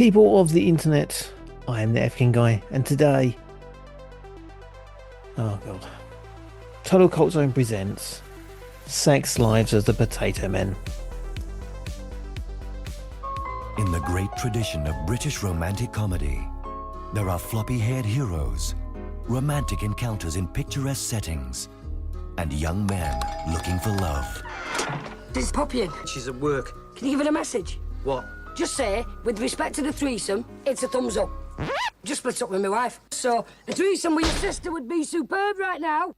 People of the internet, I am the F-King Guy, and today... Oh god. Total Cult Zone presents Sex Lives of the Potato Men. In the great tradition of British romantic comedy, there are floppy-haired heroes, romantic encounters in picturesque settings, and young men looking for love. This is Poppy in. She's at work. Can you give her a message? What? Just say, with respect to the threesome, it's a thumbs up. Just split up with my wife. So, a threesome with your sister would be superb right now.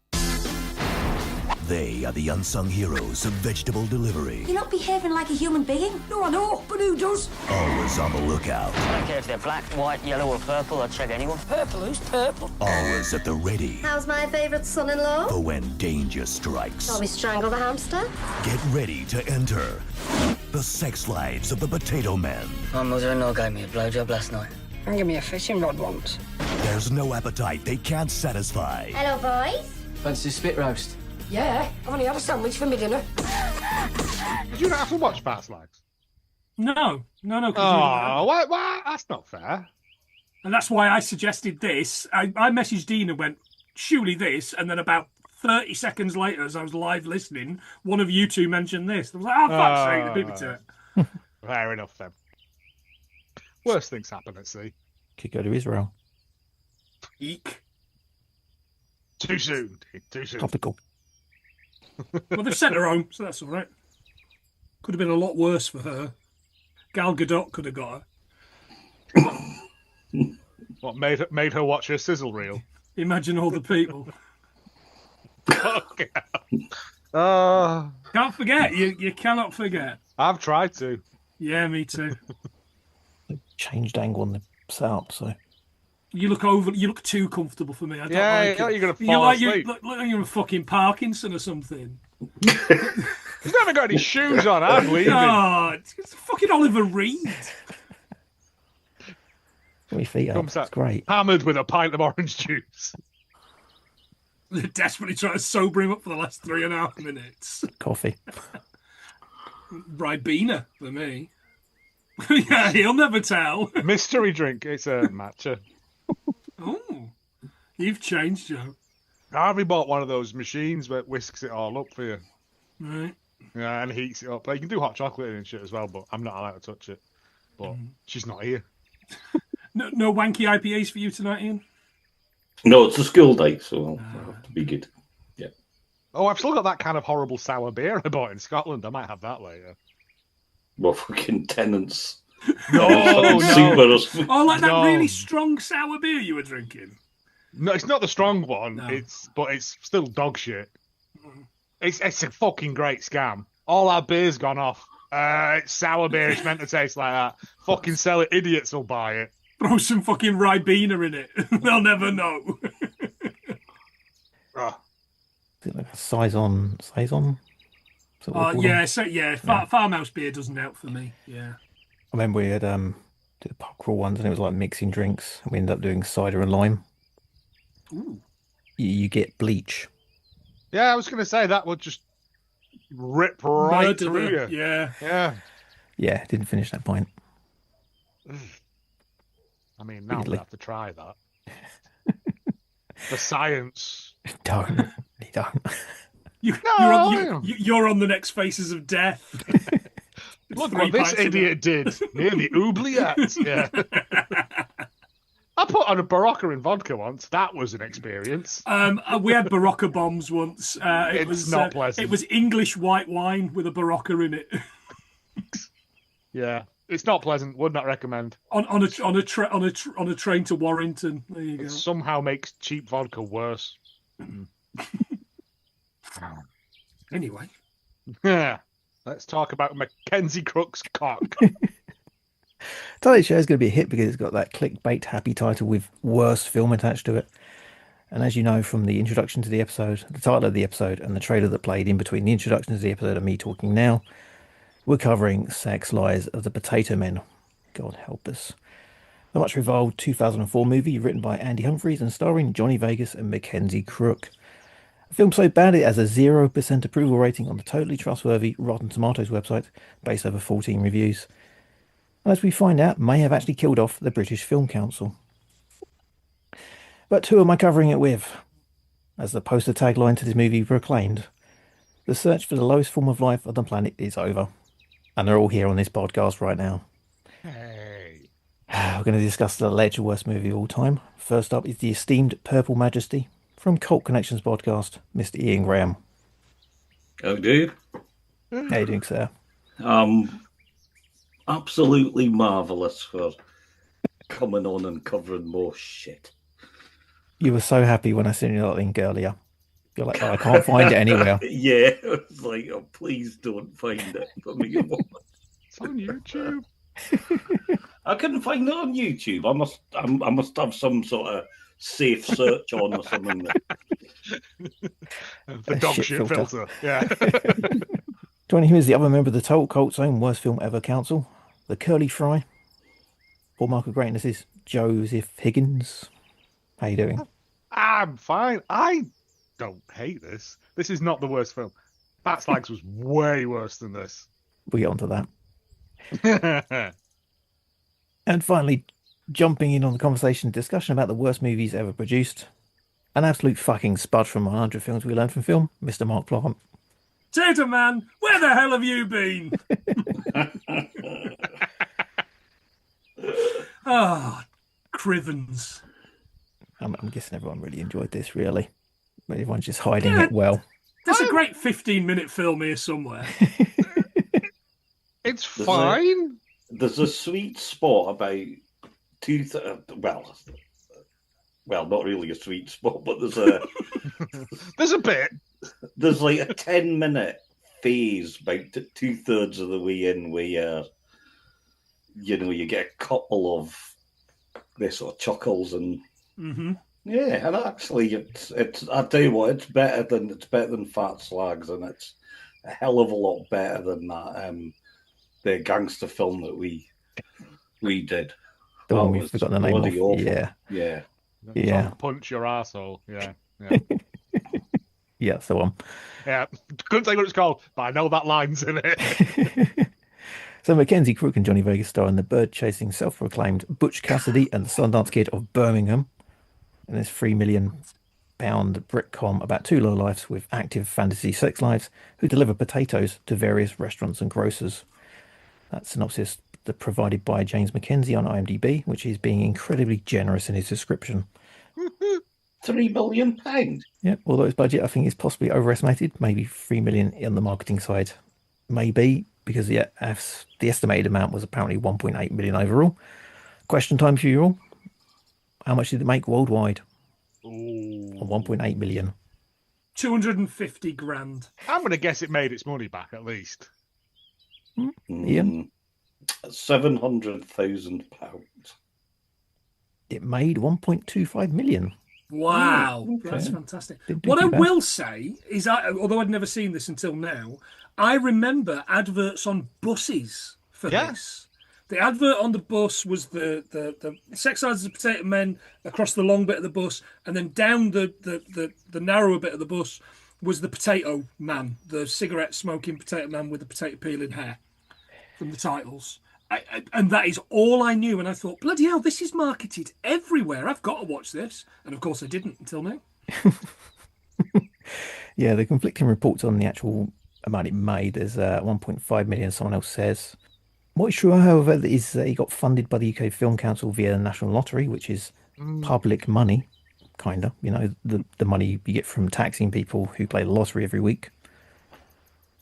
They are the unsung heroes of vegetable delivery. You're not behaving like a human being. No, I know, but who does? Always on the lookout. I don't care if they're black, white, yellow or purple, I'll check anyone. Purple, who's purple? Always at the ready How's my favourite son-in-law? for when danger strikes. Shall we strangle the hamster? Get ready to enter the sex lives of the Potato Men. My mother-in-law gave me a blowjob last night. And give me a fishing rod once. There's no appetite they can't satisfy. Hello, boys. Fancy spit roast? Yeah, I've only had a sandwich for my dinner. Did you not have to watch Past Lives? No. Oh, why? That's not fair. And that's why I suggested this. I messaged Dean and went, surely this, and then about 30 seconds later, as I was live listening, one of you two mentioned this. I was like, oh, fuck's sake, beat me to it. Fair enough, then. Worst things happen at sea. Could go to Israel. Eek. Too soon. Too soon. Topical. Well, they've sent her home, so that's all right. Could have been a lot worse for her. Gal Gadot could have got her. What made her watch her sizzle reel? Imagine all the people. Okay. Can't forget. You cannot forget. I've tried to. Yeah, me too. Changed angle on the setup, so... You look too comfortable for me. I don't like it. You're going to fall asleep. You look like you're a fucking Parkinson or something. He's never got any shoes on. I'm leaving. Oh, it's fucking Oliver Reed. Got my feet up. Comes It's great. hammered with a pint of orange juice. They're desperately trying to sober him up for the last 3.5 minutes. Coffee. Ribena for me. Yeah, he'll never tell. Mystery drink. It's a matcha. Oh, you've changed, Joe. Harvey bought one of those machines where it whisks it all up for you. Right. Yeah, and heats it up. Like, you can do hot chocolate and shit as well, but I'm not allowed to touch it. But she's not here. No wanky IPAs for you tonight, Ian? No, it's a school day, so I'll have to be good. Yeah. Oh, I've still got that kind of horrible sour beer I bought in Scotland. I might have that later. Well, fucking tenants. No, Oh, like that really strong sour beer you were drinking? No, it's not the strong one. No. But it's still dog shit. It's a fucking great scam. All our beer's gone off. It's sour beer. It's meant to taste like that. Fucking sell it. Idiots will buy it. Throw some fucking Ribena in it. They'll never know. Oh. Is it like a saison? Farmhouse beer doesn't help for me. Yeah. I remember we had did a pub crawl once, and it was like mixing drinks, and we ended up doing cider and lime. Ooh. You get bleach. Yeah, I was going to say that would just rip right through you. Yeah. Yeah, didn't finish that pint. I mean, now we have to try that. The science. Don't. You don't. You're on the next Faces of Death. Look what this idiot did near the oubliette. Yeah. I put on a Barocca in vodka once. That was an experience. We had Barocca bombs once. It was not pleasant. It was English white wine with a Barocca in it. Yeah, it's not pleasant. Would not recommend. On a train to Warrington. There you go. It somehow makes cheap vodka worse. Anyway. Yeah. Let's talk about Mackenzie Crook's cock. Today's show is going to be a hit because it's got that clickbait happy title with worst film attached to it. And as you know from the introduction to the episode, the title of the episode, and the trailer that played in between the introduction to the episode and me talking now, we're covering Sex Lives of the Potato Men. God help us. The much reviled 2004 movie written by Andy Humphries and starring Johnny Vegas and Mackenzie Crook. A film so bad it has a 0% approval rating on the totally trustworthy Rotten Tomatoes website, based over 14 reviews. and as we find out, may have actually killed off the British Film Council. But who am I covering it with? As the poster tagline to this movie proclaimed, the search for the lowest form of life on the planet is over. And they're all here on this podcast right now. Hey. We're going to discuss the alleged worst movie of all time. First up is the esteemed Purple Majesty from Cult Connections podcast, Mr. Ian Graham. Oh, dude. How you doing, sir? Absolutely marvellous for coming on and covering more shit. You were so happy when I sent you that link earlier. You're like, oh, I can't find it anywhere. Yeah, it was like, oh, please don't find it for me. It's on YouTube. I couldn't find it on YouTube. I must have some sort of safe search on or something. The dog shit filter. Yeah. Joining him is the other member of the Total Cult's own Worst Film Ever Council, the Curly Fry. Hallmark of Greatness is Joseph Higgins. How you doing? I'm fine. I don't hate this. This is not the worst film. Bat Slags was way worse than this. We'll get onto that. And finally, jumping in on the conversation discussion about the worst movies ever produced, an absolute fucking spud from 100 Films We Learned from Film, Mr. Mark Plant. Tater Man, where the hell have you been? Ah, Crivens. I'm guessing everyone really enjoyed this, really. But everyone's just hiding it well. There's a great 15-minute film here somewhere. It's fine. There's a sweet spot about well, not really a sweet spot, but there's a there's a bit. There's like a 10-minute phase about 2/3 of the way in where you get a couple of this sort of chuckles and yeah, and actually it's I tell you what, it's better than Fat Slags, and it's a hell of a lot better than that the gangster film that we did. The one we've forgotten the name of. Awful. Yeah. Punch your asshole. Yeah. Yeah, that's the one. Yeah. Couldn't say what it's called, but I know that line's in it. So Mackenzie Crook and Johnny Vegas star in the bird-chasing, self-proclaimed Butch Cassidy and the Sundance Kid of Birmingham, in this £3 million Britcom about two lowlifes with active fantasy sex lives who deliver potatoes to various restaurants and grocers. That synopsis provided by James Mackenzie on IMDb, which is being incredibly generous in his description. £3 million. Yeah, although its budget I think is possibly overestimated, maybe 3 million on the marketing side. Maybe, because the estimated amount was apparently 1.8 million overall. Question time for you all. How much did it make worldwide? Ooh. 1.8 million. 250 grand. I'm going to guess it made its money back at least. Ian? £700,000. It made 1.25 million. Wow, okay. That's fantastic. Didn't do What too I bad. will say is, although I'd never seen this until now, I remember adverts on buses for this. The advert on the bus was the sex sizes of potato men across the long bit of the bus, and then down the narrower bit of the bus was the potato man, the cigarette smoking potato man with the potato peeling hair from the titles. And that is all I knew, and I thought, bloody hell, this is marketed everywhere. I've got to watch this. And of course I didn't until now. Yeah, the conflicting reports on the actual amount it made. There's 1.5 million, someone else says. What is true, however, is that he got funded by the UK Film Council via the National Lottery, which is public money, kind of. You know, the money you get from taxing people who play the lottery every week.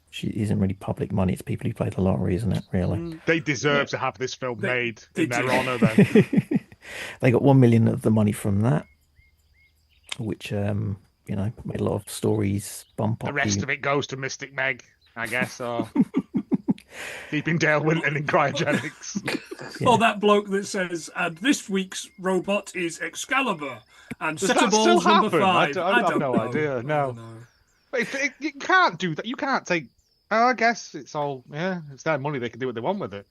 Which isn't really public money, it's people who play the lottery, isn't it, really? They deserve to have this film made in their honour, then. They got 1 million of the money from that, which, made a lot of stories bump up. The rest of it goes to Mystic Meg, I guess, or keeping Dale Winton in cryogenics. Or that bloke that says, and this week's robot is Excalibur, and Does set that of still balls number happen? 5. I have no know. idea, no. I don't know. But you can't do that. You can't take... Oh, I guess it's all... Yeah, it's their money. They can do what they want with it.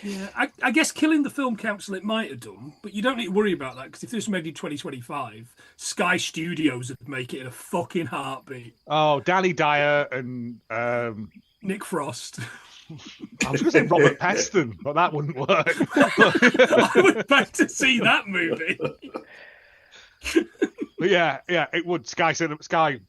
Yeah, I guess killing the film council it might have done, but you don't need to worry about that, because if this was made in 2025, Sky Studios would make it in a fucking heartbeat. Oh, Danny Dyer and... Nick Frost. I was going to say Robert Peston, but that wouldn't work. I would beg to see that movie. But yeah, it would. Sky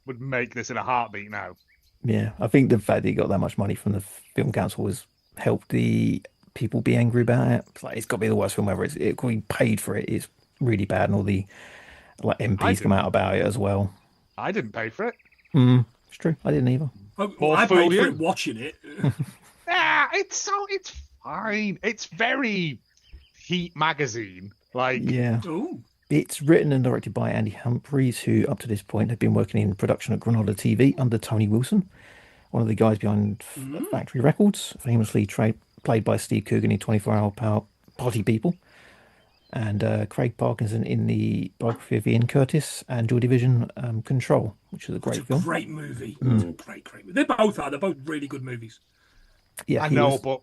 would make this in a heartbeat now. Yeah, I think the fact that he got that much money from the film council has helped the people be angry about it. It's like it's got to be the worst film ever. It could be paid for it. It's really bad, and all the like MPs come out about it as well. I didn't pay for it. It's true. I didn't either. I paid for it watching it. Yeah, it's fine. It's very Heat magazine. Like, Yeah. Ooh. It's written and directed by Andy Humphries, who up to this point had been working in production at Granada TV under Tony Wilson, one of the guys behind Factory Records, famously played by Steve Coogan in 24-Hour Party People, and Craig Parkinson in the biography of Ian Curtis, and Joy Division Control, which is a great film. Great movie. It's a great movie. They both are. They're both really good movies. Yeah, I know, but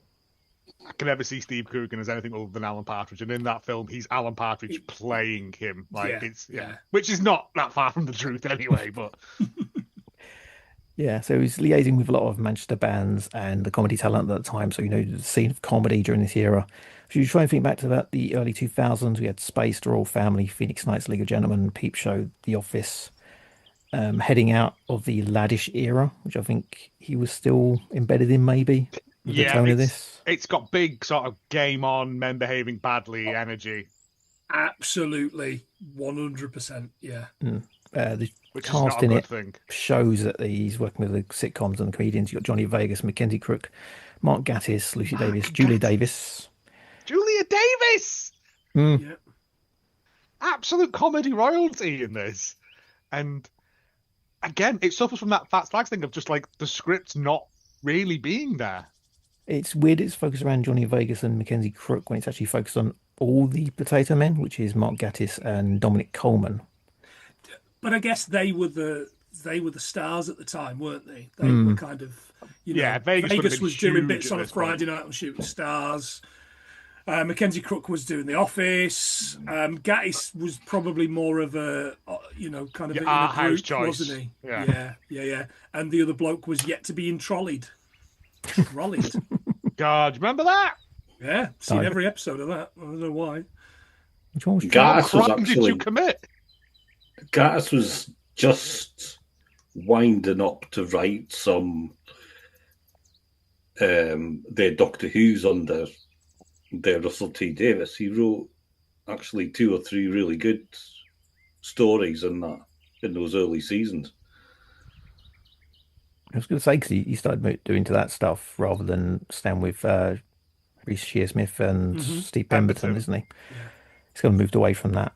I can never see Steve Coogan as anything other than Alan Partridge, and in that film, he's Alan Partridge playing him. Like which is not that far from the truth anyway. But yeah, so he's liaising with a lot of Manchester bands and the comedy talent at the time. So the scene of comedy during this era. If you try and think back to about the early 2000s, we had Space, The Royal Family, Phoenix Nights, League of Gentlemen, Peep Show, The Office. Heading out of the laddish era, which I think he was still embedded in, maybe. The tone of this. It's got big sort of game on, men behaving badly energy. Absolutely, 100%. Yeah. The Which is cast not a in good it thing. shows that he's working with the sitcoms and the comedians. You've got Johnny Vegas, Mackenzie Crook, Mark Gatiss, Lucy Davis, Julia Davis. Julia Davis! Yeah. Absolute comedy royalty in this. And again, it suffers from that Fat Slags thing of just like the script not really being there. It's weird it's focused around Johnny Vegas and Mackenzie Crook when it's actually focused on all the Potato Men, which is Mark Gatiss and Dominic Coleman. But I guess they were the stars at the time, weren't they? They were kind of, Vegas was doing bits on a Friday night on Shooting Stars. Mackenzie Crook was doing The Office. Gatiss was probably more of a, kind of in a group, choice. wasn't he? Yeah. And the other bloke was yet to be trolleyed. God, remember that? Yeah, seen every episode of that. I don't know why. Which one was Gatiss was What did you commit? Gatiss was just winding up to write some their Doctor Who's under their Russell T Davis. He wrote actually 2 or 3 really good stories in those early seasons. I was going to say, because he started doing to that stuff rather than stand with Reece Shearsmith and Steve Pemberton, isn't he? Yeah. He's kind of moved away from that.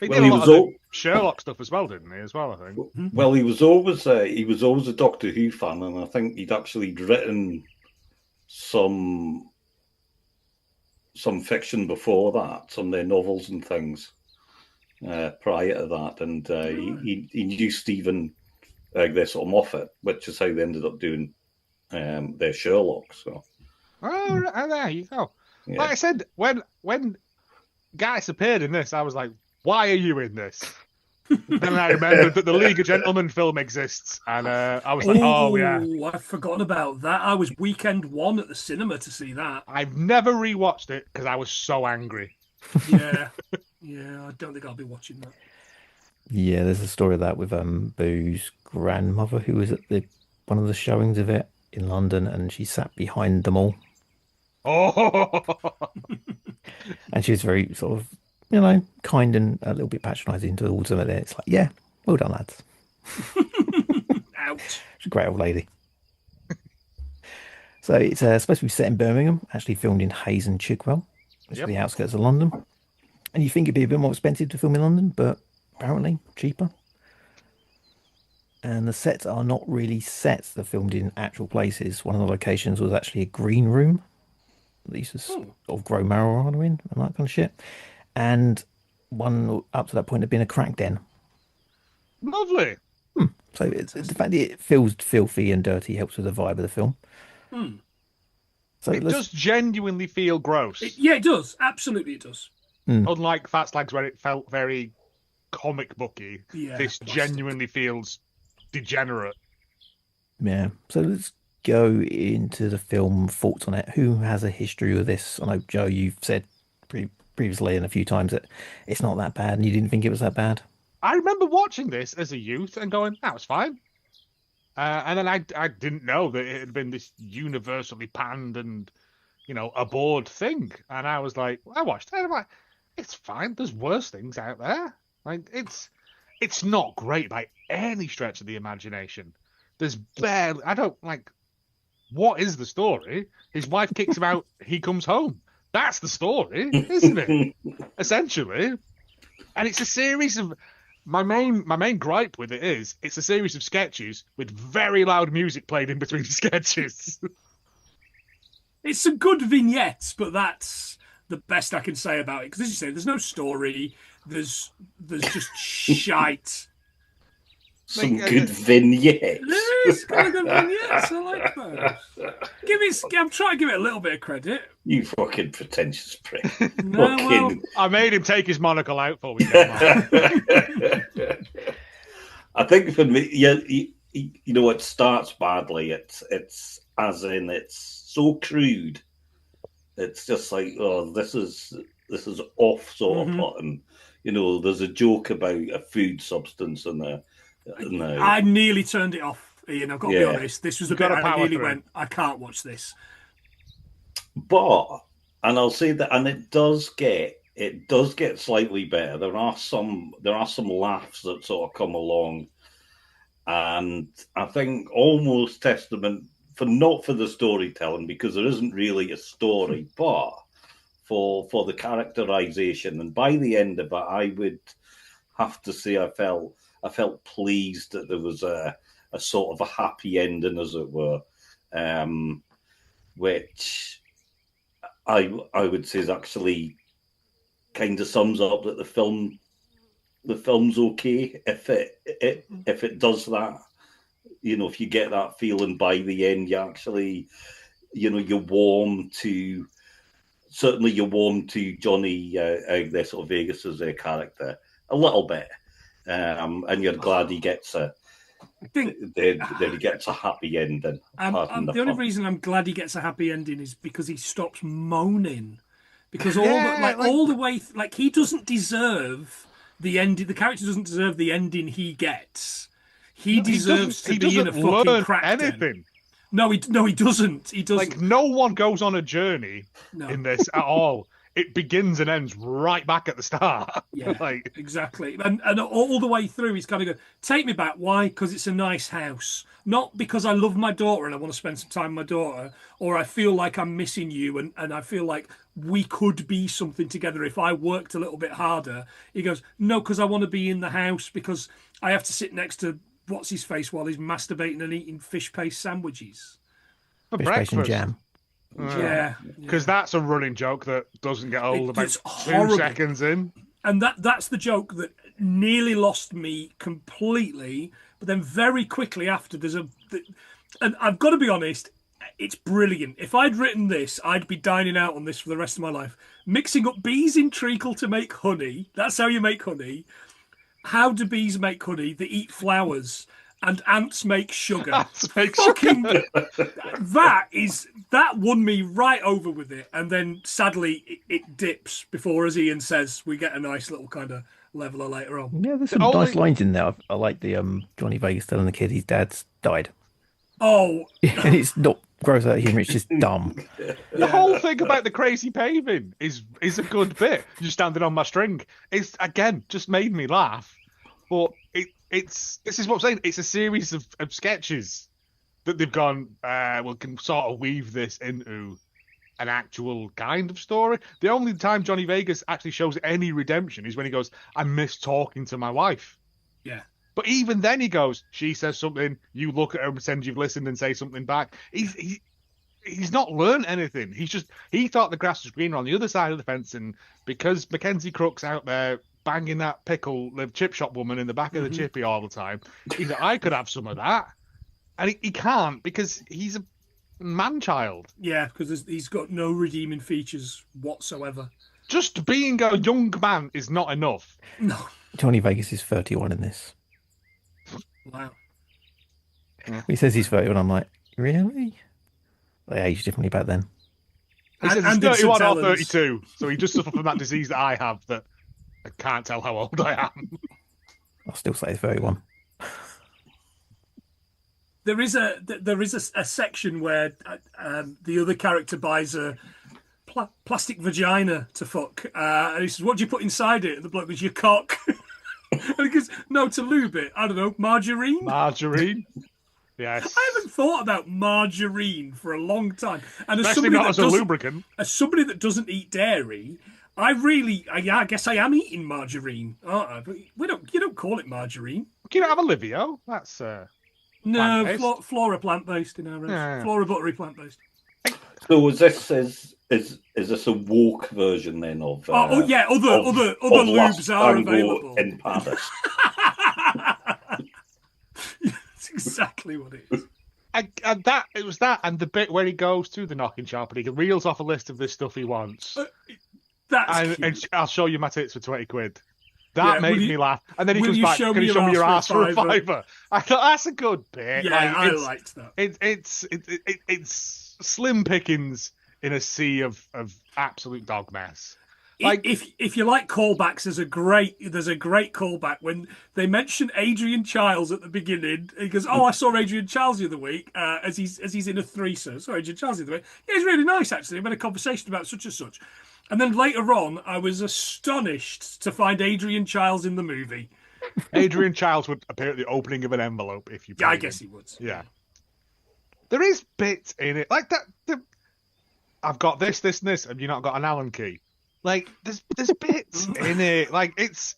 He did a lot of the Sherlock stuff as well, didn't he? As well, I think. Well, he was always a Doctor Who fan, and I think he'd actually written some fiction before that, some of their novels and things prior to that, and he knew Stephen their sort of Moffat, which is how they ended up doing their Sherlock. So, there you go. Yeah. Like I said, when Gatiss appeared in this, I was like, "Why are you in this?" Then I remembered that the League of Gentlemen film exists, and I was like, "Oh yeah." I've forgotten about that. I was weekend 1 at the cinema to see that. I've never rewatched it because I was so angry. Yeah, I don't think I'll be watching that. Yeah, there's a story of that with Boo's grandmother, who was at one of the showings of it in London, and she sat behind them all. Oh, and she was very sort of, kind and a little bit patronising towards them. It's like, yeah, well done, lads. Ouch. She's a great old lady. So it's supposed to be set in Birmingham, actually filmed in Hayes and Chigwell, which are the outskirts of London. And you think it'd be a bit more expensive to film in London, but apparently cheaper. And the sets are not really sets. They're filmed in actual places. One of the locations was actually a green room. They used to sort of grow marijuana in and that kind of shit. And one up to that point had been a crack den. lovely. So it's the fact that it feels filthy and dirty helps with the vibe of the film. So It does genuinely feel gross. It does. Absolutely, it does. Unlike Fat Slags, where it felt very comic booky, Yeah, this plastic. genuinely feels degenerate. Yeah. So let's go into the film, thoughts on it? Who has a history with this? I know, Joe, you've said previously and a few times that it's not that bad, and you didn't think it was that bad. I remember watching this as a youth and going, that was fine. And then I didn't know that it had been this universally panned and, abhorred thing. And I was like, I watched it. And I'm like, it's fine. There's worse things out there. Like, it's not great by any stretch of the imagination. There's barely, I don't like, what is the story? His wife kicks him out. He comes home. That's the story, isn't it? Essentially. And it's a series of, my main gripe with it is it's a series of sketches with very loud music played in between the sketches. It's some good vignettes, but that's the best I can say about it. Because as you say, there's no story. There's just shite. Some good vignettes. There is kind of good vignettes. I like those. I'm trying to give it a little bit of credit. You fucking pretentious prick. No, well, I made him take his monocle out for me. I think for me, it starts badly. It's as in it's so crude. It's just like, oh, this is off sort of putting. There's a joke about a food substance in there. I nearly turned it off, Ian. I've got to be honest. This was the bit I nearly went, I can't watch this. But, and I'll say that, and it does get slightly better. There are some laughs that sort of come along, and I think almost testament not for the storytelling, because there isn't really a story, but for the characterization. And by the end of it, I would have to say I felt pleased that there was a sort of a happy ending, as it were, which I would say is actually kind of sums up that the film's okay if it does that. If you get that feeling by the end, you actually, you're warm to Johnny, this sort of Vegas's character a little bit. And you're glad he gets that he gets a happy ending. The only reason I'm glad he gets a happy ending is because he stops moaning. Because all the way, he doesn't deserve the ending. The character doesn't deserve the ending he gets. He deserves to be in a fucking crack den. No, he doesn't. He doesn't. Like, no one goes on a journey in this at all. It begins and ends right back at the start. Yeah, exactly. And all the way through, he's kind of going, take me back. Why? Because it's a nice house. Not because I love my daughter and I want to spend some time with my daughter, or I feel like I'm missing you and I feel like we could be something together if I worked a little bit harder. He goes, no, because I want to be in the house because I have to sit next to what's-his-face while he's masturbating and eating fish paste sandwiches. For Fish breakfast. paste and jam. Yeah, because that's a running joke that doesn't get old about 2 horrible. seconds in. And that's the joke that nearly lost me completely. But then very quickly after, and I've got to be honest, it's brilliant. If I'd written this, I'd be dining out on this for the rest of my life. Mixing up bees in treacle to make honey. That's how you make honey. How do bees make honey? They eat flowers. And ants make sugar. That won me right over with it. And then sadly it dips before, as Ian says, we get a nice little kind of leveler later on. Yeah, there's some nice lines in there. I like the Johnny Vegas telling the kid his dad's died. Oh, and it's not gross out of humor, it's just dumb. The whole thing about the crazy paving is a good bit. Just standing on my string. It's again just made me laugh. But this is what I'm saying. It's a series of sketches that they've gone, can sort of weave this into an actual kind of story. The only time Johnny Vegas actually shows any redemption is when he goes, I miss talking to my wife. Yeah. But even then he goes, she says something, you look at her and pretend you've listened and say something back. He's not learned anything. He thought the grass was greener on the other side of the fence, and because Mackenzie Crook's out there banging that pickle, the chip shop woman in the back of the chippy all the time, he's like, I could have some of that. And he can't because he's a man-child. Yeah, because he's got no redeeming features whatsoever. Just being a young man is not enough. No. Johnny Vegas is 31 in this. Wow. He says he's 31. I'm like, Really? They aged differently back then. He says And he's did St. 31 or Helens. 32, so he just suffered from that disease that I have that I can't tell how old I am. I'll still say it's 31. There is a section where the other character buys a plastic vagina to fuck, and he says, "What do you put inside it?" And the bloke goes, "Your cock." And he goes, "No, to lube it. I don't know, margarine." Margarine? Yes. I haven't thought about margarine for a long time, and Especially not as a lubricant. As somebody that doesn't eat dairy, I guess I am eating margarine, aren't I? But you don't call it margarine. You don't have Olivio? That's No, flora plant-based in our roast. Yeah. Flora buttery plant-based. So is this a woke version then of? Other lubes are available in Paris. That's exactly what it is. And the bit where he goes to the knocking shop and he reels off a list of this stuff he wants. And I'll show you my tits for 20 quid. That made me laugh. And then he comes back, can you show me your ass for a fiver? I thought, that's a good bit. Yeah, I liked that. It's slim pickings in a sea of absolute dog mess. Like, if you like callbacks, there's a great callback when they mention Adrien Chiles at the beginning. He goes, "Oh, I saw Adrien Chiles the other week as he's in a threesome." Sorry, Adrien Chiles the other week. Yeah, he's really nice actually. We had a conversation about such and such. And then later on, I was astonished to find Adrien Chiles in the movie. Adrien Chiles would appear at the opening of an envelope if you. Yeah, I guess he would. Yeah. There is bits in it like that. I've got this, and this. Have you not got an Allen key? Like there's bits in it. Like it's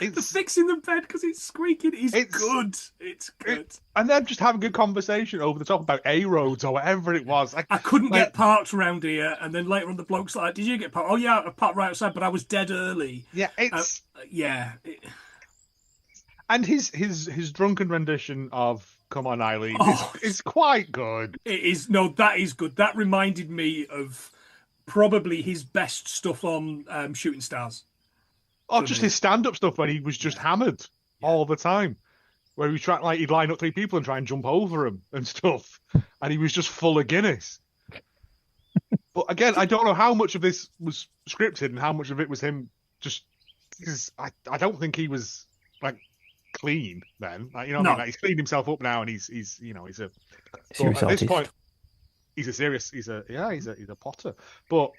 the fixing the bed because it's squeaking. It's good. It's good. And then just having a good conversation over the top about A-roads or whatever it was. Like, I couldn't get parked around here, and then later on the bloke's like, "Did you get parked?" "Oh yeah, I parked right outside, but I was dead early." Yeah, it's and his drunken rendition of "Come On, Eileen" is quite good. It is. No, that is good. That reminded me of probably his best stuff on Shooting Stars. Or just his stand-up stuff when he was just hammered all the time. Where he'd line up 3 people and try and jump over them and stuff. And he was just full of Guinness. But again, I don't know how much of this was scripted and how much of it was him just... Because I don't think he was, like, clean then. Like, you know what I mean? Like, he's cleaned himself up now and he's a... Serious at this artist. point, he's a potter. But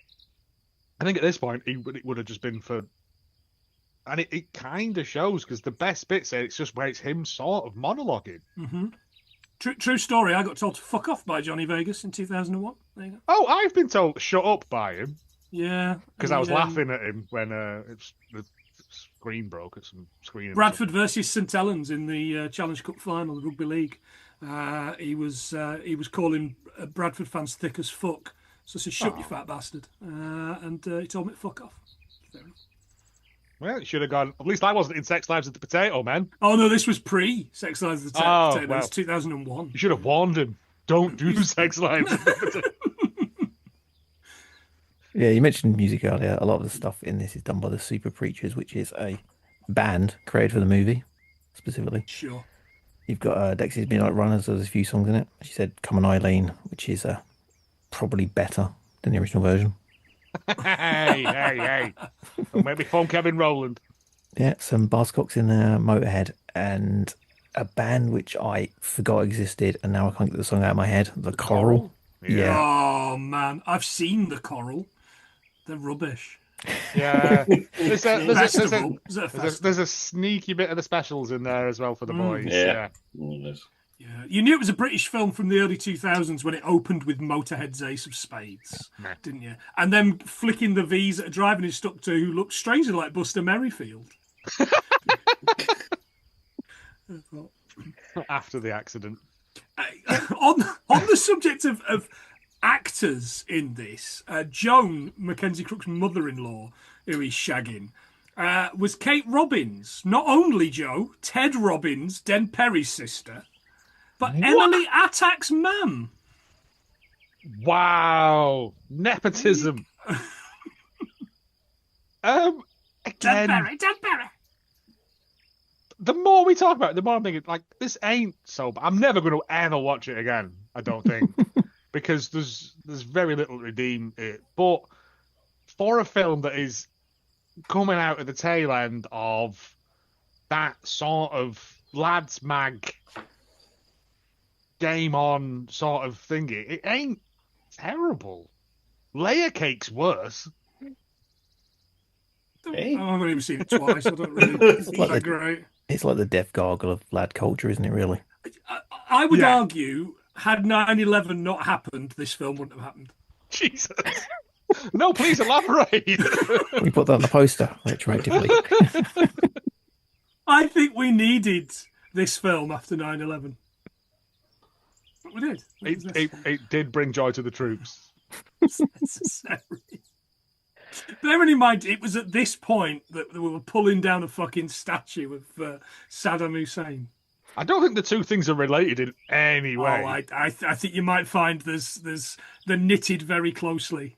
I think at this point, it would have just been for... And it kind of shows, because the best bits it's just where it's him sort of monologuing. Mm-hmm. True story. I got told to fuck off by Johnny Vegas in 2001. There you go. Oh, I've been told shut up by him. Yeah. Because I was laughing at him when the screen broke at some screening. Bradford versus St Helens in the Challenge Cup final, the Rugby League. He was calling Bradford fans thick as fuck. So I said, "Shut you fat bastard." And he told me to fuck off. Fair enough. Well, it should have gone. At least I wasn't in Sex Lives of the Potato Man. Oh no, this was pre-Sex Lives of the Potato. Well, It was 2001. You should have warned him. Don't do Sex Lives of the Potato. Yeah, you mentioned music earlier. A lot of the stuff in this is done by the Super Preachers, which is a band created for the movie, specifically. Sure. You've got Dexys Midnight Runners. There's a few songs in it. She said "Come On, Eileen," which is probably better than the original version. Hey. Don't make me phone Kevin Rowland. Yeah, some Buzzcocks in there, Motorhead, and a band which I forgot existed, and now I can't get the song out of my head. The Coral. Yeah. Oh man, I've seen the Coral. They're rubbish. Yeah. There's There's a sneaky bit of the specials in there as well for the boys. Yeah. Yeah, you knew it was a British film from the early 2000s when it opened with Motorhead's Ace of Spades, didn't you? And then flicking the V's at a driver who's stuck to who looks strangely like Buster Merrifield. After the accident. On the subject of actors in this, Joan, Mackenzie Crook's mother-in-law, who he's shagging, was Kate Robbins. Not only Joe, Ted Robbins, Den Perry's sister, but Emily Attack's mum. Wow. Nepotism. Again, Den Perry. The more we talk about it, the more I'm thinking, like, this ain't so bad. I'm never going to ever watch it again. I don't think, because there's very little to redeem it. But for a film that is coming out at the tail end of that sort of lads mag game on sort of thingy, it ain't terrible. Layer Cake's worse. Hey. I haven't even seen it twice. I don't really. It's like not the- great. It's like the death gargle of lad culture, isn't it, really? I would Yeah. argue, had 9/11 not happened, this film wouldn't have happened. Jesus. No, please elaborate. We put that on the poster, retroactively. I think we needed this film after 9/11. But we did. It did bring joy to the troops. It's necessary. Bearing in mind, it was at this point that we were pulling down a fucking statue of Saddam Hussein. I don't think the two things are related in any way. Oh, I think you might find they're knitted very closely.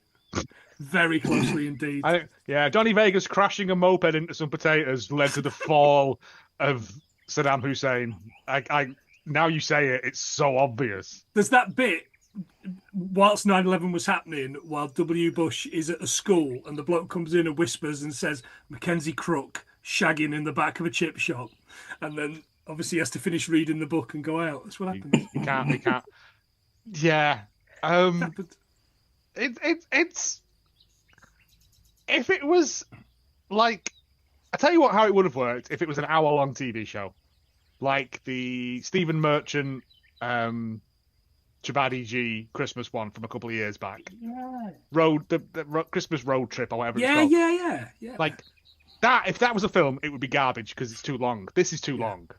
Very closely indeed. Johnny Vegas crashing a moped into some potatoes led to the fall of Saddam Hussein. Now you say it, it's so obvious. There's that bit whilst 9/11 was happening, while W. Bush is at a school, and the bloke comes in and whispers and says, "Mackenzie Crook shagging in the back of a chip shop," and then obviously he has to finish reading the book and go out. That's what happens. He can't. Yeah. It's if it was like, I tell you what, how it would have worked if it was an hour-long TV show, like the Stephen Merchant, Chabadi G Christmas one from a couple of years back. Yeah. The Christmas road trip or whatever it's called. Yeah. Like that, if that was a film, it would be garbage because it's too long. This is too long.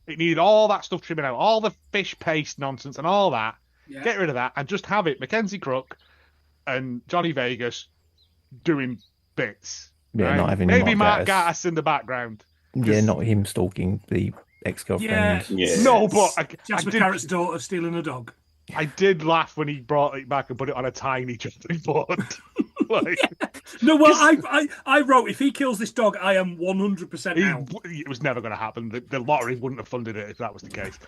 It needed all that stuff trimming out, all the fish paste nonsense and all that. Yeah. Get rid of that and just have it Mackenzie Crook and Johnny Vegas doing bits. Yeah, right? not having maybe Mark Gatiss. Gatiss in the background. Yeah, not him stalking the ex-girlfriend. Yeah. No, but Jasper Carrot's daughter stealing a dog. I did laugh when he brought it back and put it on a tiny chopping board. No, well, I wrote, if he kills this dog, I am 100% out. It was never going to happen. The lottery wouldn't have funded it if that was the case.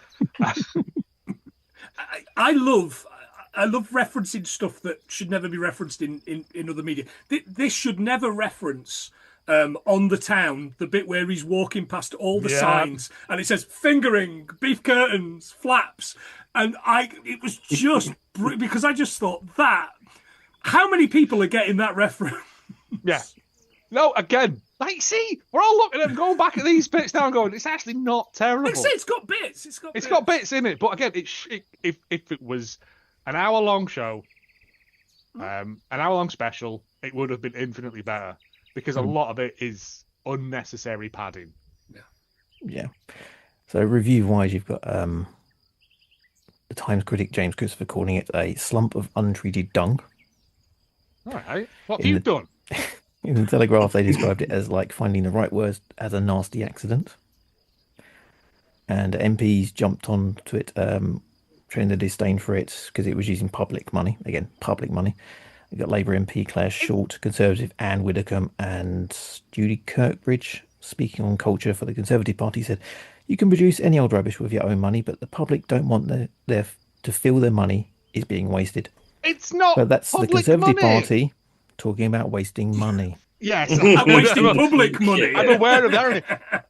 I love referencing stuff that should never be referenced in other media. This should never reference on the town, the bit where he's walking past all the signs and it says fingering, beef curtains, flaps. And it was just because I just thought that. How many people are getting that reference? Yeah. No, again, like, see, we're all looking at them, going back at these bits now and going, it's actually not terrible. Like I say, it's got bits. It's got bits in it, but again, if it was an hour-long show, an hour-long special, it would have been infinitely better because a lot of it is unnecessary padding. Yeah. So review-wise, you've got the Times critic James Christopher calling it a slump of untreated dung. All right, what have you done? In the Telegraph, they described it as like finding the right words as a nasty accident. And MPs jumped onto it, showing their disdain for it because it was using public money. Again, public money. We've got Labour MP Claire Short, Conservative Anne Widdecombe, and Judy Kirkbridge, speaking on culture for the Conservative Party, said, "You can produce any old rubbish with your own money, but the public don't want their to feel their money is being wasted." It's not. But that's the public Conservative money. Party talking about wasting money. Yes, Wasting public money. I'm aware of that.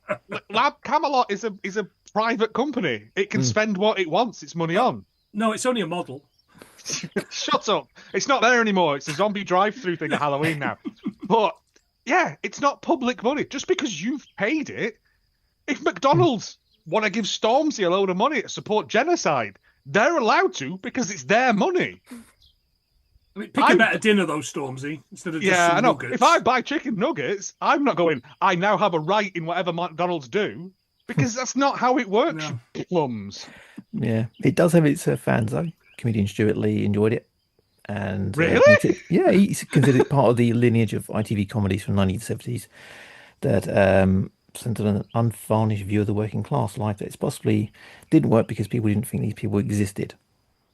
Lab Camelot is a private company. It can spend what it wants its money on. No, it's only a model. Shut up. It's not there anymore. It's a zombie drive-through thing at Halloween now. But yeah, it's not public money. Just because you've paid it, if McDonald's want to give Stormzy a load of money to support genocide, they're allowed to because it's their money. I mean, pick a better dinner though, Stormzy, instead of just some I know. nuggets. If I buy chicken nuggets, I'm not going, I now have a right in whatever McDonald's do, because that's not how it works, you plums. Yeah, it does have its fans though. Comedian Stuart Lee enjoyed it, and Really? He's considered part of the lineage of ITV comedies from the 1970s that centered on an unvarnished view of the working class life. That it's possibly didn't work because people didn't think these people existed.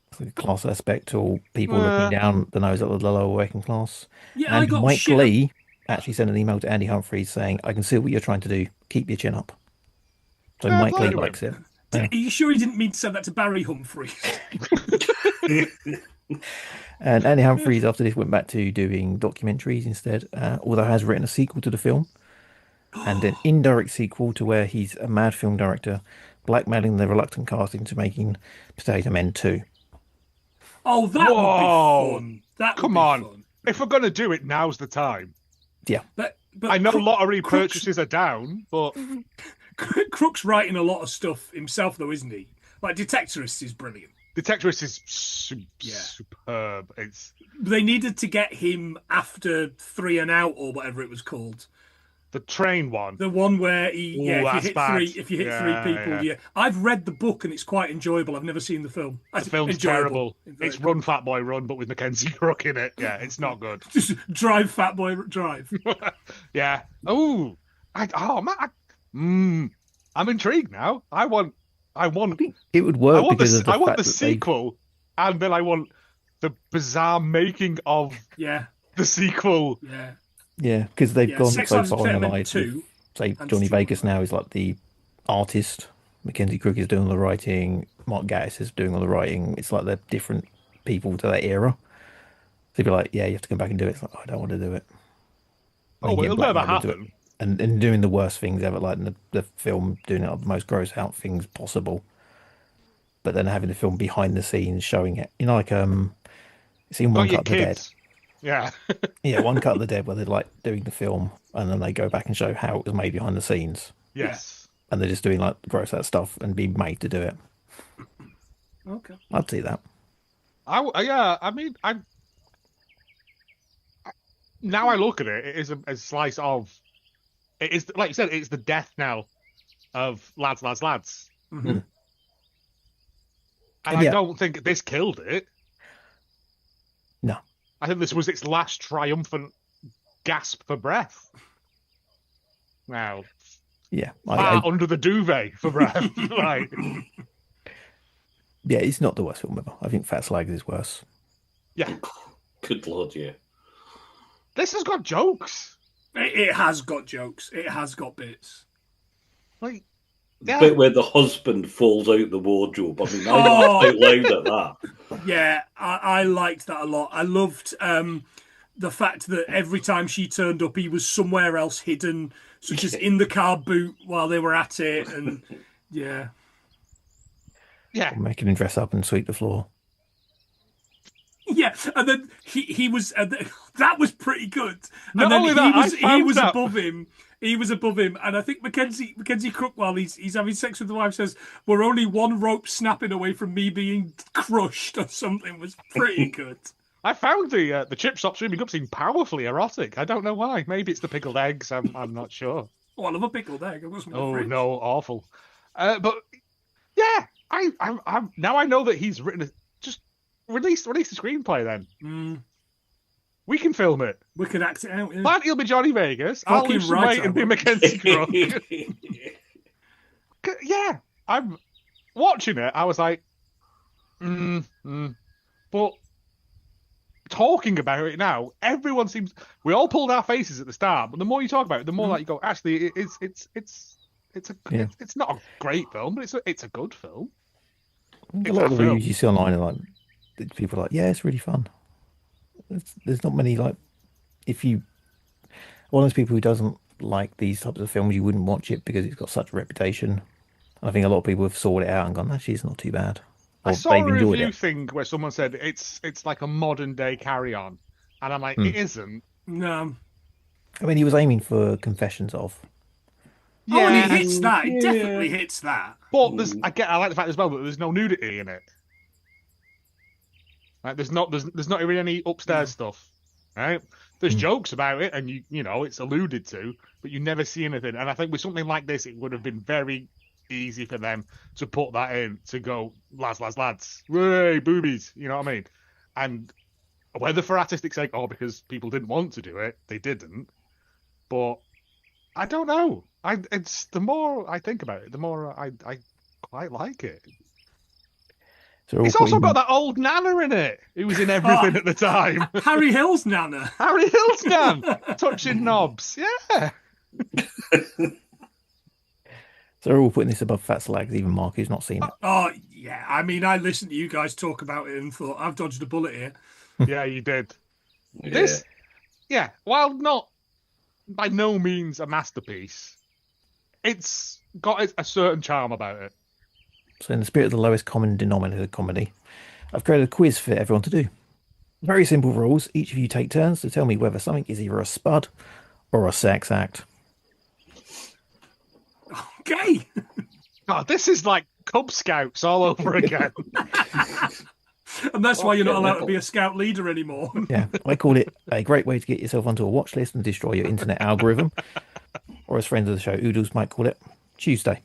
It's like a class aspect, or people looking down the nose at the lower working class. Yeah, I and got Mike shit. Lee actually sent an email to Andy Humphries saying, "I can see what you're trying to do. Keep your chin up." So Yeah, Mike Lee fine. likes it. Are you sure he didn't mean to send that to Barry Humphries? And Andy Humphries, after this, went back to doing documentaries instead, although has written a sequel to the film and an indirect sequel to where he's a mad film director blackmailing the reluctant cast into making Potato Men 2. Oh, that would be fun. That would Come be on. fun. If we're going to do it, now's the time. Yeah. But I know Crook- lottery Crook's- purchases are down, but Crook's writing a lot of stuff himself, though, isn't he? Like Detectorists is brilliant. Detectorist is Yeah. superb. It's They needed to get him after 3 and Out or whatever it was called. the train one. The one where he, Ooh, that's bad. if you hit Yeah, three people, yeah. I've read the book and it's quite enjoyable. I've never seen the film. The film's Enjoyable. terrible. It's Run Fat Boy Run, but with Mackenzie Crook in it. Yeah, it's not good. Just drive, fat boy, drive. Yeah. Oh, man. I'm intrigued now. I want. It would work because of the I want fact the that sequel, and then I want the bizarre making of Yeah, the sequel. because they've Yeah, gone Sex so Lives far in the Amphetamine light. 2 Say and Johnny Straw Vegas now is like the artist. Mackenzie Crook is doing all the writing. Mark Gatiss is doing all the writing. It's like they're different people to that era. So you'd be like, yeah, you have to come back and do it. It's like, oh, I don't want to do it. Oh, You get it'll never blackmailed into it. happen. And doing the worst things ever, like in the film, doing it, the most gross out things possible. But then having the film behind the scenes showing it, like seen One Got your Cut of the Dead. kids. Yeah. Yeah, One Cut of the Dead, where they're like doing the film and then they go back and show how it was made behind the scenes, Yes. and they're just doing like gross out stuff and being made to do it. okay. I'd see that. I mean, now I look at it, it is a slice of. It is like you said. It's the death knell of lads. Mm-hmm. And And I yeah. don't think this killed it. No. I think this was its last triumphant gasp for breath. Now, Yeah, far under the duvet for breath. Right. yeah, it's not the worst film ever. I think Fat Slags is worse. Yeah. Good lord, yeah. This has got jokes. It has got jokes. It has got bits. Like, The yeah. bit where the husband falls out the wardrobe. I mean, I Oh. laughed out loud at that. Yeah, I liked that a lot. I loved the fact that every time she turned up, he was somewhere else hidden, such as in the car boot while they were at it. And yeah. Yeah. Making him dress up and sweep the floor. Yeah, and then he was that was pretty good. Not And then only that, I he found was out- above him. He was above him, and I think Mackenzie Crook, while he's having sex with the wife, says, "We're only one rope snapping away from me being crushed," or something. Was pretty good. I found the chip shop swimming up scene powerfully erotic. I don't know why. Maybe it's the pickled eggs. I'm not sure. Oh, I love a pickled egg. I've got some in the Oh fridge. no, awful. But yeah, I'm now I know that he's written a, just release the screenplay. Then we can film it. We could act it out. Yeah. Plant he'll be Johnny Vegas. I'll Fucking lose some right weight I and be will. Mackenzie Crook. Yeah, I'm watching it. I was like, but talking about it now, everyone seems. We all pulled our faces at the start, but the more you talk about it, the more like you go. Actually, it's not a great film, but it's a good film. A lot of the reviews you see online are like, people are like, yeah, it's really fun. There's not many, like, if you, one of those people who doesn't like these types of films, you wouldn't watch it because it's got such a reputation. And I think a lot of people have sought it out and gone, actually, it's not too bad. I Or saw a they've enjoyed review it. thing where someone said it's like a modern day Carry On, and I'm like, it isn't. No. I mean, he was aiming for Confessions of. Oh, and he hits that. He definitely hits that. But I like the fact as well that there's no nudity in it. Like, there's not even any upstairs stuff, right? There's jokes about it, and you know it's alluded to, but you never see anything. And I think with something like this, it would have been very easy for them to put that in to go lads, way boobies, you know what I mean? And whether for artistic sake or because people didn't want to do it, they didn't. But I don't know. It's the more I think about it, the more I quite like it. So It's also got that old Nana in it, who was in everything at the time. Harry Hill's Nana. Harry Hill's Nan, touching knobs. Yeah. So they're all putting this above fat slags, even Mark, who's not seen it. Oh, yeah. I mean, I listened to you guys talk about it and thought, I've dodged a bullet here. Yeah, you did. This, yeah, while not by no means a masterpiece, it's got a certain charm about it. So in the spirit of the lowest common denominator comedy, I've created a quiz for everyone to do. Very simple rules. Each of you take turns to tell me whether something is either a spud or a sex act. Okay. God, this is like Cub Scouts all over again. And that's why you're not allowed to be a scout leader anymore. Yeah, I call it a great way to get yourself onto a watch list and destroy your internet algorithm. Or as friends of the show, Oodles might call it, Tuesday.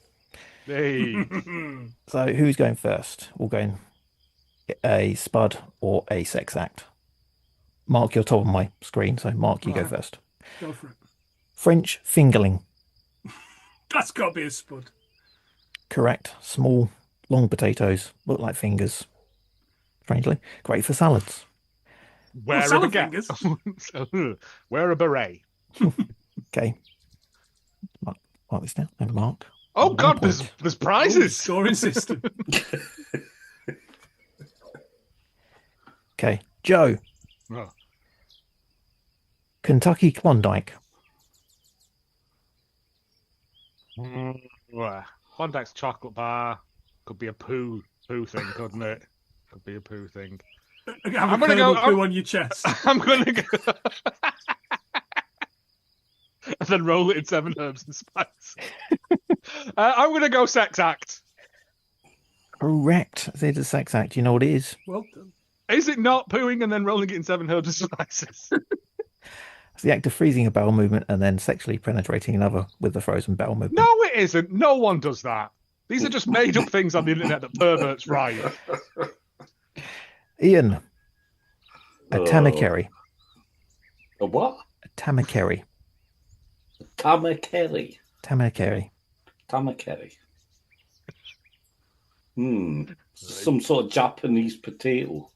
Hey. So who's going first? We'll go in a spud or a sex act. Mark, you're top of my screen, so Mark, you go first. Go for it. French fingerling. That's got to be a spud. Correct. Small, long potatoes, look like fingers. Strangely, great for salads. Wear a salad baguette. Wear a beret. Okay. Mark this down. And Mark. Oh One God, point. there's Oh, prizes. scoring system. Okay. Joe. Oh. Kentucky Klondike. Klondike's chocolate bar could be a poo thing, couldn't it? Could be a poo thing. Have I'm a gonna kernel go- poo on your chest. I'm gonna go. And then roll it in 7 herbs and spice. I'm gonna go sex act. Correct. It's a sex act. You know what it is? Well done. Is it not pooing and then rolling it in 7 herbs and spices? It's the act of freezing a bowel movement and then sexually penetrating another with the frozen bowel movement. No, it isn't. No one does that. These are just made up things on the internet that perverts write. Ian. A tamakeri. A what? A tamakeri. Tamakeri. Tamakeri. Tamakeri. Some sort of Japanese potato.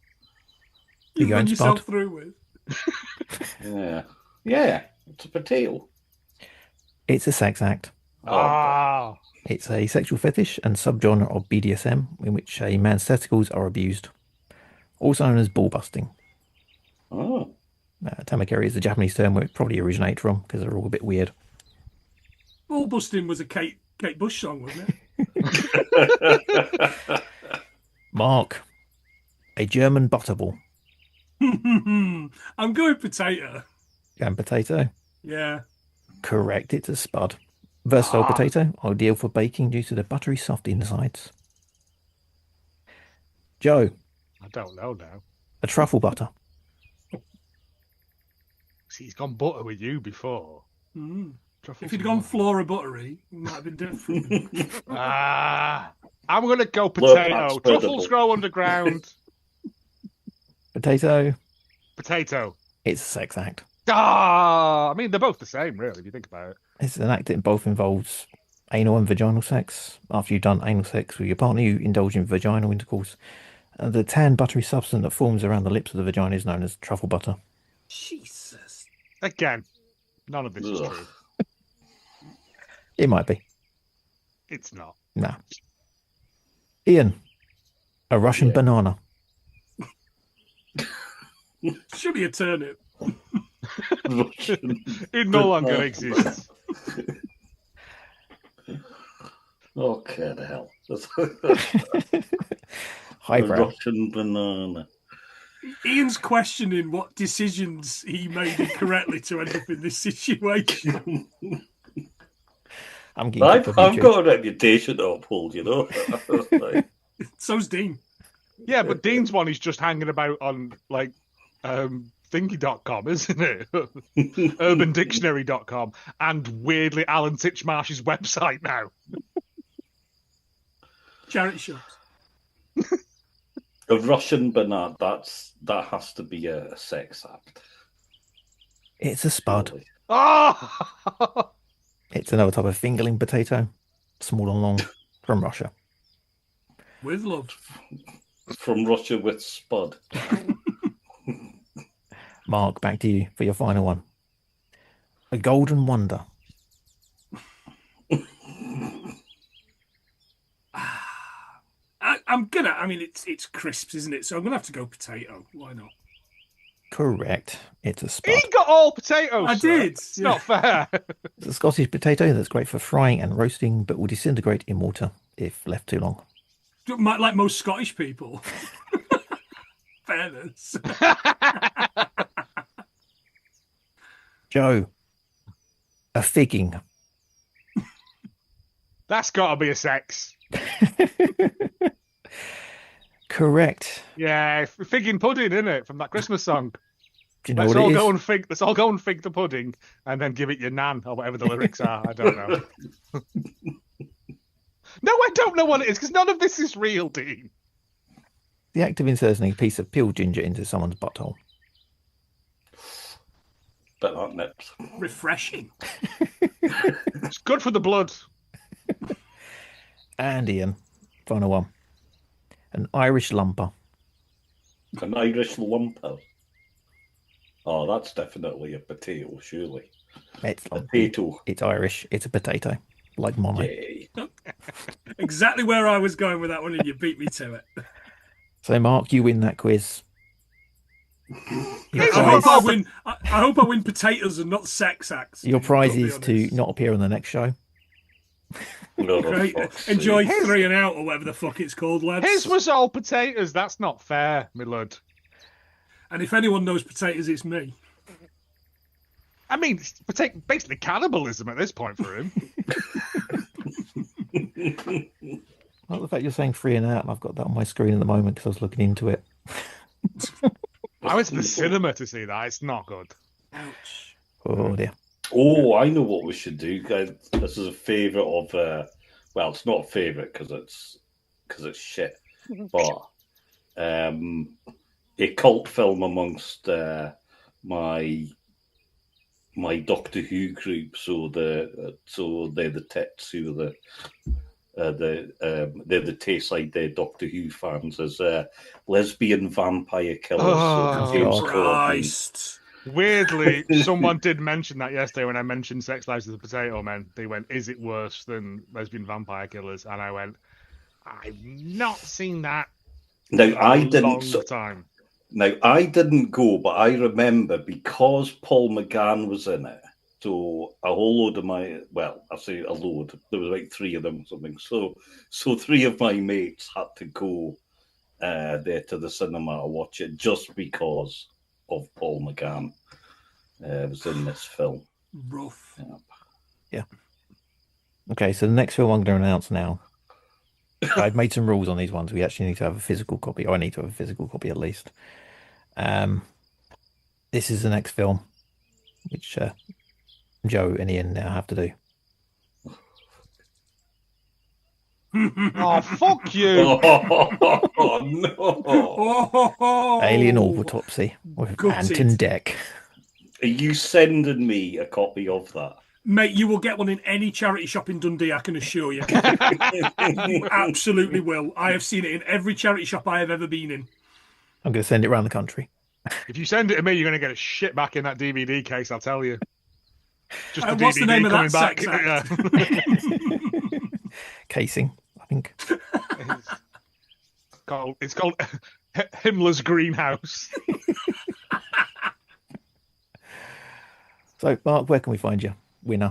You You going, run yourself Spud? through with. Yeah. Yeah, it's a potato. It's a sex act. Ah, It's a sexual fetish and subgenre of BDSM in which a man's testicles are abused, also known as ball busting. Oh. Tamakeri is a Japanese term where it probably originates from because they're all a bit weird. Ball busting was a Kate Bush song, wasn't it? Mark. A German butterball. I'm going potato. And potato. Yeah. Correct. It's a spud. Versatile potato, ideal for baking due to the buttery soft insides. Joe. I don't know now. A truffle butter. See, he's gone butter with you before. If he'd gone flora buttery, it might have been different. I'm going to go Look, potato. that's Truffles birdable. grow underground. Potato. Potato. It's a sex act. I mean, they're both the same, really, if you think about it. It's an act that both involves anal and vaginal sex. After you've done anal sex with your partner, you indulge in vaginal intercourse. The tan, buttery substance that forms around the lips of the vagina is known as truffle butter. Jesus. Again, none of this is Ugh. true. It might be. It's not. Nah. Ian. A Russian banana. Should be a turnip. It no longer exists. Okay, the hell. Highbrow. Russian banana. Ian's questioning what decisions he made incorrectly to end up in this situation. I'm getting I've kicked off YouTube. got a reputation to uphold, you know. Like, So's Dean. Yeah, but Dean's one is just hanging about on, like, thingy.com, isn't it? UrbanDictionary.com. And weirdly, Alan Titchmarsh's website now. Charity shops. a Russian banana, that has to be a sex act. It's a spud. Surely. Oh! It's another type of fingerling potato. Small and long. From Russia. With love. From Russia with Spud. Mark, back to you for your final one. A golden wonder. I mean, it's crisps, isn't it? So I'm gonna have to go potato. Why not? Correct. It's a He spud. got all potatoes. I sir. did. It's not fair. It's a Scottish potato that's great for frying and roasting, but will disintegrate in water if left too long. Like most Scottish people. Fairness. Joe, a figging. That's got to be a sex. Correct. Yeah, figging pudding, isn't it? From that Christmas song. Do you know Let's what all it go is? and fig. Let's all go and fig the pudding, and then give it your nan or whatever the lyrics are. I don't know. No, I don't know what it is because none of this is real, Dean. The act of inserting a piece of peeled ginger into someone's butthole. But that nips. Refreshing. It's good for the blood. And Ian, final one. An Irish lumper. An Irish lumper. Oh, that's definitely a potato, surely. It's Potato. It's Irish. It's a potato, like mono. Yay. Exactly where I was going with that one, and you beat me to it. So, Mark, you win that quiz. Your I prize, hope I win. I hope I win potatoes and not sex acts. your prize Gotta be is to honest. not appear on the next show. No, Great. fuck's Enjoy sake. 3 and Out or whatever the fuck it's called, lads. His was all potatoes. That's not fair, my lord. And if anyone knows potatoes, it's me. I mean, it's basically cannibalism at this point for him. Not the fact you're saying 3 and out, and I've got that on my screen at the moment because I was looking into it. I went to the cinema to see that. It's not good. Ouch. Oh dear. Oh, I know what we should do, guys. This is a favourite of. Well, it's not a favourite because it's shit, but a cult film amongst my Doctor Who group. So they're the tits who are they're the Tayside Doctor Who fans as lesbian vampire killers. Oh, James Corbyn. Christ. Weirdly, someone did mention that yesterday when I mentioned Sex Lives of the Potato Men. They went, "Is it worse than Lesbian Vampire Killers?" And I went, "I've not seen that Now in I a didn't. long time." Now I didn't go, but I remember because Paul McGann was in it. So a whole load of I say a load. There was like 3 of them or something. So 3 of my mates had to go there to the cinema to watch it just because of Paul McGann was in this film. Rough. Yeah. Okay, so the next film I'm going to announce now. I've made some rules on these ones. We actually need to have a physical copy. Or I need to have a physical copy at least. This is the next film, which Joe and Ian now have to do. Oh, fuck you! Oh no! Oh, Alien Autopsy with Gutted. Anton Deck. Are you sending me a copy of that? Mate, you will get one in any charity shop in Dundee, I can assure you. You absolutely will. I have seen it in every charity shop I have ever been in. I'm going to send it around the country. If you send it to me, you're going to get a shit back in that DVD case. I'll tell you. Just the What's the DVD name of coming that back. sex act? Casing, I think. It's called Himmler's Greenhouse. So, Mark, where can we find you? Winner.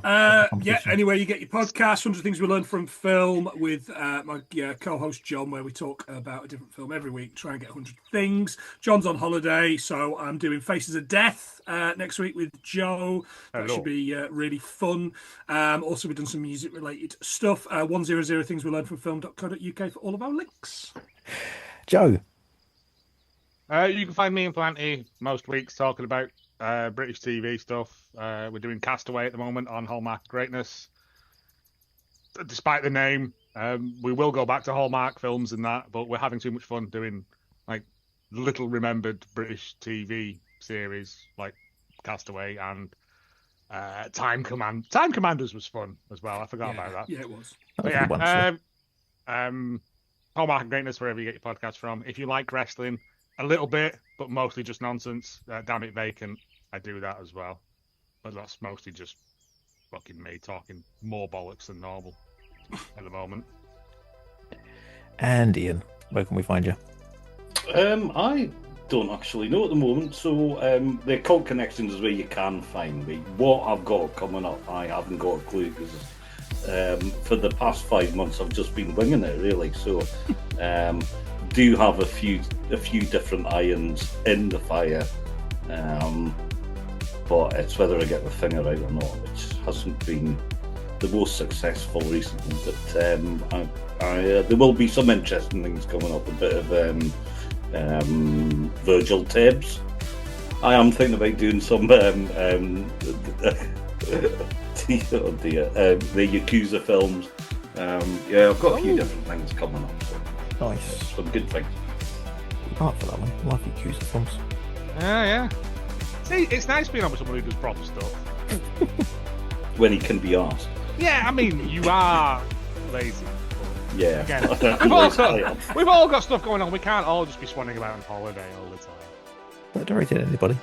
Yeah, anywhere you get your podcast, 100 Things We Learned from Film with my co-host John, where we talk about a different film every week, try and get 100 things. John's on holiday, so I'm doing Faces of Death next week with Joe. That should be really fun. Also, we've done some music-related stuff. 100 Things We Learned from Film.co.uk for all of our links. Joe. You can find me and Plenty most weeks talking about British TV stuff. We're doing Castaway at the moment on Hallmark Greatness. Despite the name, we will go back to Hallmark films and that, but we're having too much fun doing like little remembered British TV series like Castaway and Time Commanders was fun as well. I forgot about that. Yeah, it was. But Hallmark Greatness, wherever you get your podcast from. If you like wrestling, a little bit, but mostly just nonsense. Damn It Vacant, I do that as well. But that's mostly just fucking me talking more bollocks than normal at the moment. And Ian. Where can we find you? I don't actually know at the moment. So the Cult Connections is where you can find me. What I've got coming up, I haven't got a clue because for the past 5 months I've just been winging it really. So do have a few different irons in the fire, but it's whether I get the finger out or not, which hasn't been the most successful recently. But there will be some interesting things coming up. A bit of Virgil Tibbs. I am thinking about doing some oh dear, the Yakuza films. Yeah, I've got a few different things coming up. So Nice. some good things. Part for that one. I like Yakuza films. Yeah. See, it's nice being on with someone who does proper stuff. When he can be asked. Yeah, I mean, you are lazy. Yeah. Again, we've all got stuff going on. We can't all just be swanning about on holiday all the time. Not directed at anybody.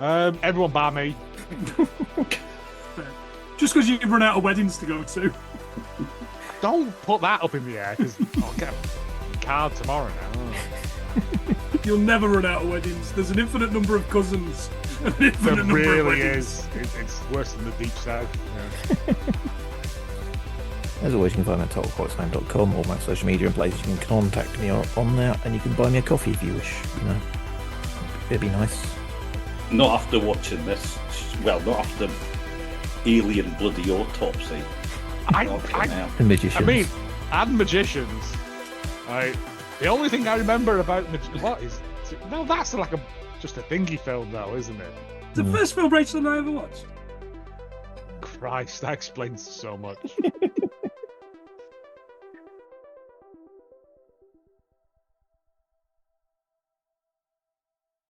Everyone bar me. Just because you've run out of weddings to go to. Don't put that up in the air because I'll get a card tomorrow now. You'll never run out of weddings. There's an infinite number of cousins. An infinite There number of really weddings. is. It's worse than the deep south. Yeah. As always, you can find me at totalquartztime.com or my social media and places. You can contact me on there, and you can buy me a coffee if you wish. You know, it'd be nice. Not after watching this. Well, not after Alien Bloody Autopsy. And magicians. I mean, and magicians. The only thing I remember about what is no, that's like just a thingy film, though, isn't it? The first film Rachel and I ever watched. Christ, that explains so much.